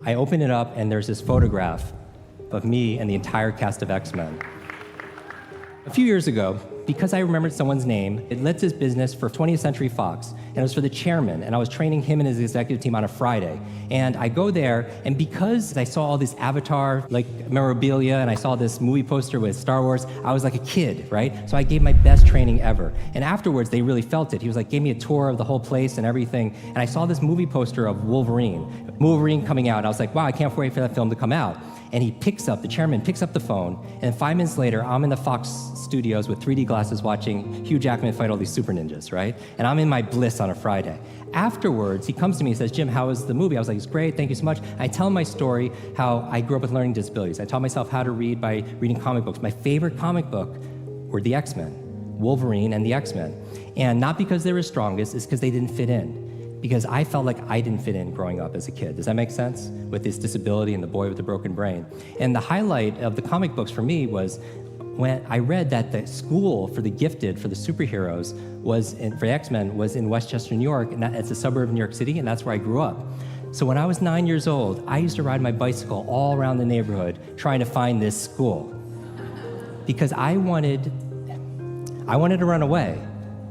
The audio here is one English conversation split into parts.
I open it up and there's this photograph of me and the entire cast of X-Men. A few years ago, because I remembered someone's name, it led to this business for 20th Century Fox, and it was for the chairman, and I was training him and his executive team on a Friday. And I go there, and because I saw all this Avatar, memorabilia, and I saw this movie poster with Star Wars, I was like a kid, right? So I gave my best training ever. And afterwards, they really felt it. He gave me a tour of the whole place and everything, and I saw this movie poster of Wolverine coming out. I was like, wow, I can't wait for that film to come out. And the chairman picks up the phone, and 5 minutes later, I'm in the Fox studios with 3D glasses watching Hugh Jackman fight all these super ninjas, right? And I'm in my bliss on a Friday. Afterwards, he comes to me and says, Jim, how was the movie? I was like, it's great, thank you so much. I tell him my story, how I grew up with learning disabilities. I taught myself how to read by reading comic books. My favorite comic book were the X-Men, Wolverine and the X-Men. And not because they were strongest, it's because they didn't fit in. Because I felt like I didn't fit in growing up as a kid. Does that make sense? With this disability and the boy with the broken brain. And the highlight of the comic books for me was when I read that the school for the gifted, for the superheroes, for the X-Men, was in Westchester, New York, and it's a suburb of New York City, and that's where I grew up. So when I was 9 years old, I used to ride my bicycle all around the neighborhood trying to find this school. Because I wanted to run away.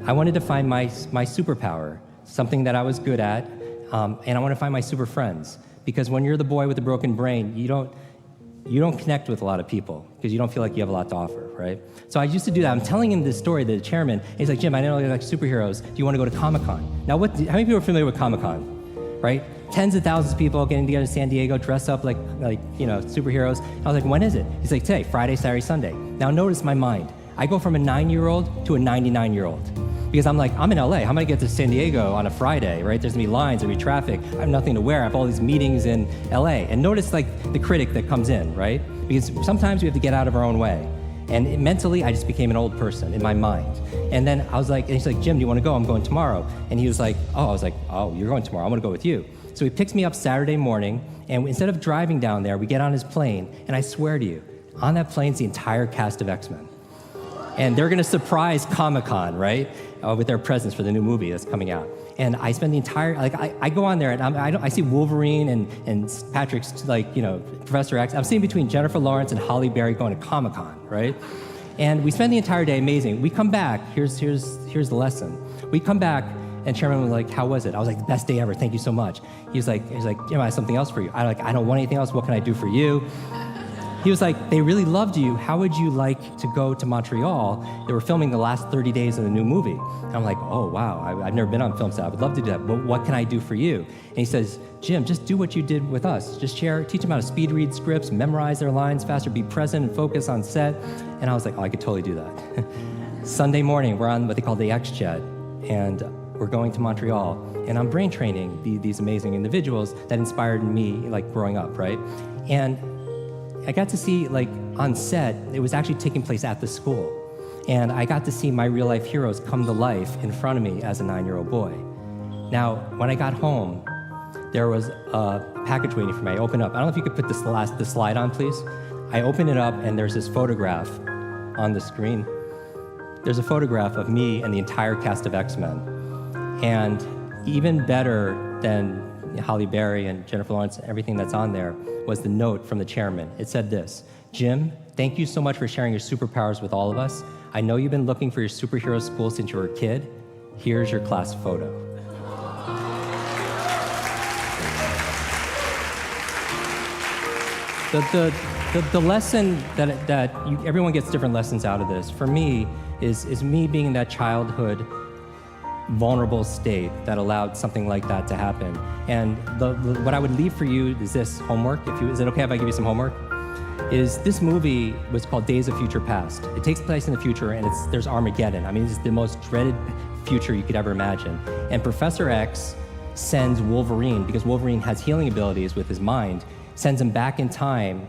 I wanted to find my superpower, something that I was good at, and I want to find my super friends. Because when you're the boy with the broken brain, you don't connect with a lot of people because you don't feel like you have a lot to offer, right? So I used to do that. I'm telling him this story to the chairman, and he's like, Jim, I know you like superheroes. Do you want to go to Comic-Con? Now, how many people are familiar with Comic-Con, right? Tens of thousands of people getting together in San Diego, dressed up like superheroes. I was like, when is it? He's like, today, Friday, Saturday, Sunday. Now notice my mind. I go from a 9-year-old to a 99-year-old. Because I'm like, I'm in LA, how am I gonna get to San Diego on a Friday, right? There's gonna be lines, there'll be traffic, I have nothing to wear, I have all these meetings in LA. And notice the critic that comes in, right? Because sometimes we have to get out of our own way. And mentally, I just became an old person in my mind. And then I was like, and he's like, Jim, do you wanna go? I'm going tomorrow. And he was like, I was like, you're going tomorrow, I'm gonna go with you. So he picks me up Saturday morning, and instead of driving down there, we get on his plane, and I swear to you, on that plane's the entire cast of X-Men. And they're gonna surprise Comic-Con, right? With their presence for the new movie that's coming out. And I spend the entire, I go on there and I see Wolverine and Patrick's, Professor X. I'm sitting between Jennifer Lawrence and Halle Berry going to Comic-Con, right? And we spend the entire day amazing. We come back, here's the lesson. We come back and Chairman was like, how was it? I was like, the best day ever, thank you so much. He's like, Jim, I have something else for you. I don't want anything else, what can I do for you? He was like, they really loved you. How would you like to go to Montreal? They were filming the last 30 days of the new movie. And I'm like, oh, wow, I've never been on film set. I would love to do that, but what can I do for you? And he says, Jim, just do what you did with us. Just teach them how to speed read scripts, memorize their lines faster, be present and focus on set. And I was like, I could totally do that. Sunday morning, we're on what they call the X-Jet, and we're going to Montreal. And I'm brain training these amazing individuals that inspired me, growing up, right? And I got to see, on set, it was actually taking place at the school. And I got to see my real life heroes come to life in front of me as a 9-year-old boy. Now, when I got home, there was a package waiting for me. I opened up. I don't know if you could put the slide on, please. I open it up, and there's this photograph on the screen. There's a photograph of me and the entire cast of X-Men. And even better than Halle Berry and Jennifer Lawrence and everything that's on there was the note from the chairman. It said this, Jim, thank you so much for sharing your superpowers with all of us. I know you've been looking for your superhero school since you were a kid. Here's your class photo. The lesson that everyone gets different lessons out of this. For me, is me being in that childhood vulnerable state that allowed something like that to happen. And what I would leave for you is this homework. Is it okay if I give you some homework? Is this movie was called Days of Future Past. It takes place in the future, and there's Armageddon. I mean, it's the most dreaded future you could ever imagine. And Professor X sends Wolverine, because Wolverine has healing abilities with his mind, sends him back in time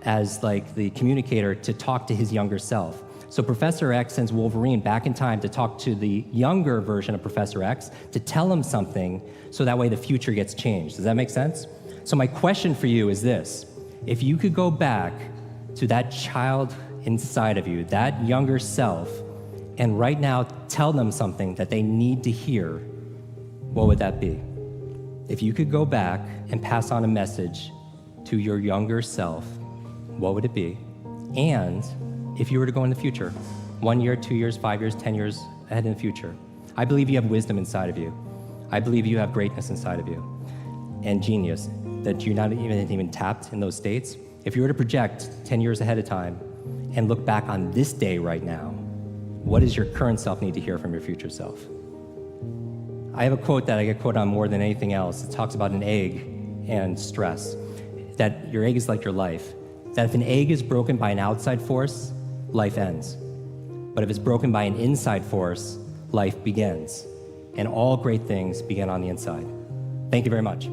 as the communicator to talk to his younger self. So Professor X sends Wolverine back in time to talk to the younger version of Professor X to tell him something so that way the future gets changed. Does that make sense? So my question for you is this. If you could go back to that child inside of you, that younger self, and right now tell them something that they need to hear, what would that be? If you could go back and pass on a message to your younger self, what would it be? And if you were to go in the future, 1 year, 2 years, 5 years, 10 years ahead in the future, I believe you have wisdom inside of you. I believe you have greatness inside of you and genius that you're not even tapped in those states. If you were to project 10 years ahead of time and look back on this day right now, what does your current self need to hear from your future self? I have a quote that I get quoted on more than anything else. It talks about an egg and stress, that your egg is like your life, that if an egg is broken by an outside force, life ends. But if it's broken by an inside force, life begins. And all great things begin on the inside. Thank you very much.